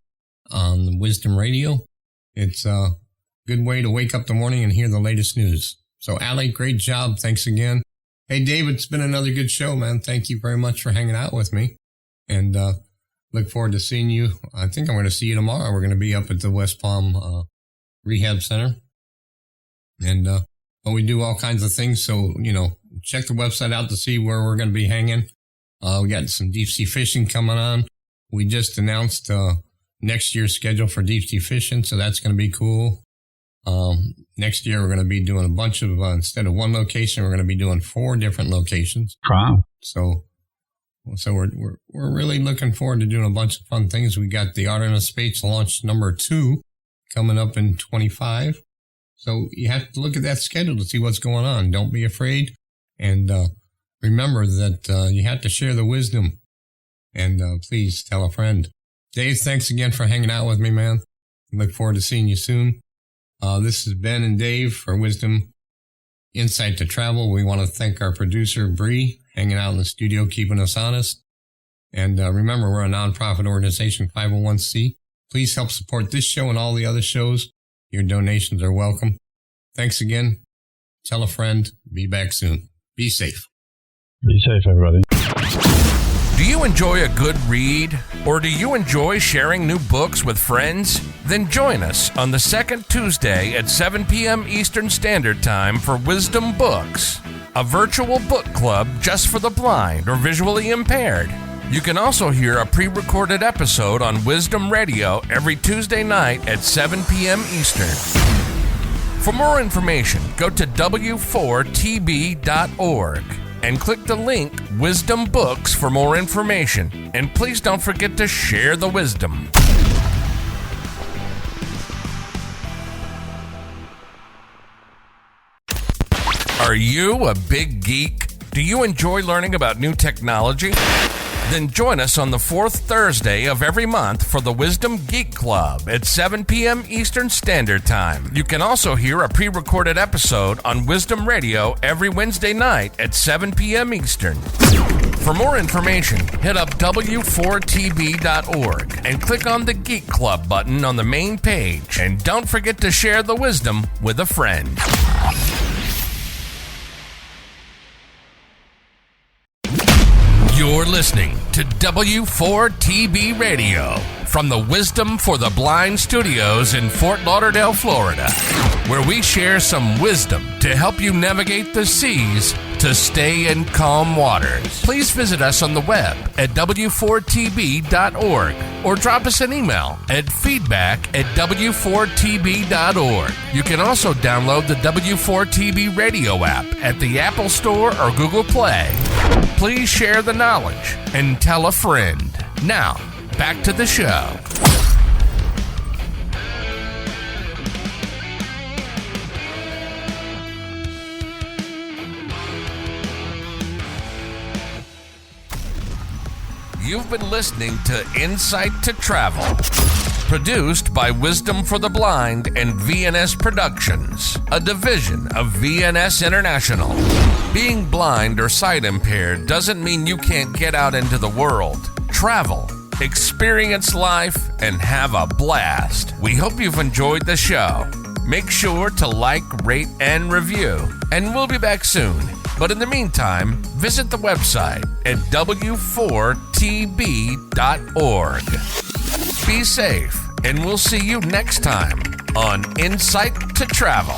on Wisdom Radio. It's a good way to wake up the morning and hear the latest news. So, Allie, great job. Thanks again. Hey, David, it's been another good show, man. Thank you very much for hanging out with me. And look forward to seeing you. I think I'm going to see you tomorrow. We're going to be up at the West Palm Rehab Center. And but we do all kinds of things. So, check the website out to see where we're going to be hanging. We got some deep sea fishing coming on. We just announced next year's schedule for deep sea fishing. So that's going to be cool. Next year, we're going to be doing a bunch of, instead of one location, we're going to be doing 4 different locations. Wow. So we're really looking forward to doing a bunch of fun things. We got the Art in Space launch number 2 coming up in 25. So you have to look at that schedule to see what's going on. Don't be afraid. And remember that you have to share the wisdom. And please tell a friend. Dave, thanks again for hanging out with me, man. I look forward to seeing you soon. This is Ben and Dave for Wisdom Insight to Travel. We want to thank our producer, Bree, hanging out in the studio, keeping us honest. And remember, we're a nonprofit organization, 501c. Please help support this show and all the other shows. Your donations are welcome. Thanks again. Tell a friend. Be back soon. Be safe. Be safe, everybody. Do you enjoy a good read? Or do you enjoy sharing new books with friends? Then join us on the second Tuesday at 7 p.m. Eastern Standard Time for Wisdom Books, a virtual book club just for the blind or visually impaired. You can also hear a pre-recorded episode on Wisdom Radio every Tuesday night at 7 p.m. Eastern. For more information, go to w4tb.org and click the link Wisdom Books for more information. And please don't forget to share the wisdom. Are you a big geek? Do you enjoy learning about new technology? Then join us on the 4th Thursday of every month for the Wisdom Geek Club at 7 p.m. Eastern Standard Time. You can also hear a pre-recorded episode on Wisdom Radio every Wednesday night at 7 p.m. Eastern. For more information, hit up w4tb.org and click on the Geek Club button on the main page. And don't forget to share the wisdom with a friend. You're listening to W4TB Radio from the Wisdom for the Blind Studios in Fort Lauderdale, Florida, where we share some wisdom to help you navigate the seas to stay in calm waters. Please visit us on the web at w4tb.org or drop us an email at feedback@w4tb.org. You can also download the W4TB radio app at the Apple Store or Google Play. Please share the knowledge and tell a friend. Now, back to the show. You've been listening to InSight to Travel, produced by Wisdom for the Blind and VNS Productions, a division of VNS International. Being blind or sight impaired doesn't mean you can't get out into the world, travel, experience life, and have a blast. We hope you've enjoyed the show. Make sure to like, rate, and review, and we'll be back soon. But in the meantime, visit the website at w4tb.org. Be safe, and we'll see you next time on InSight to Travel.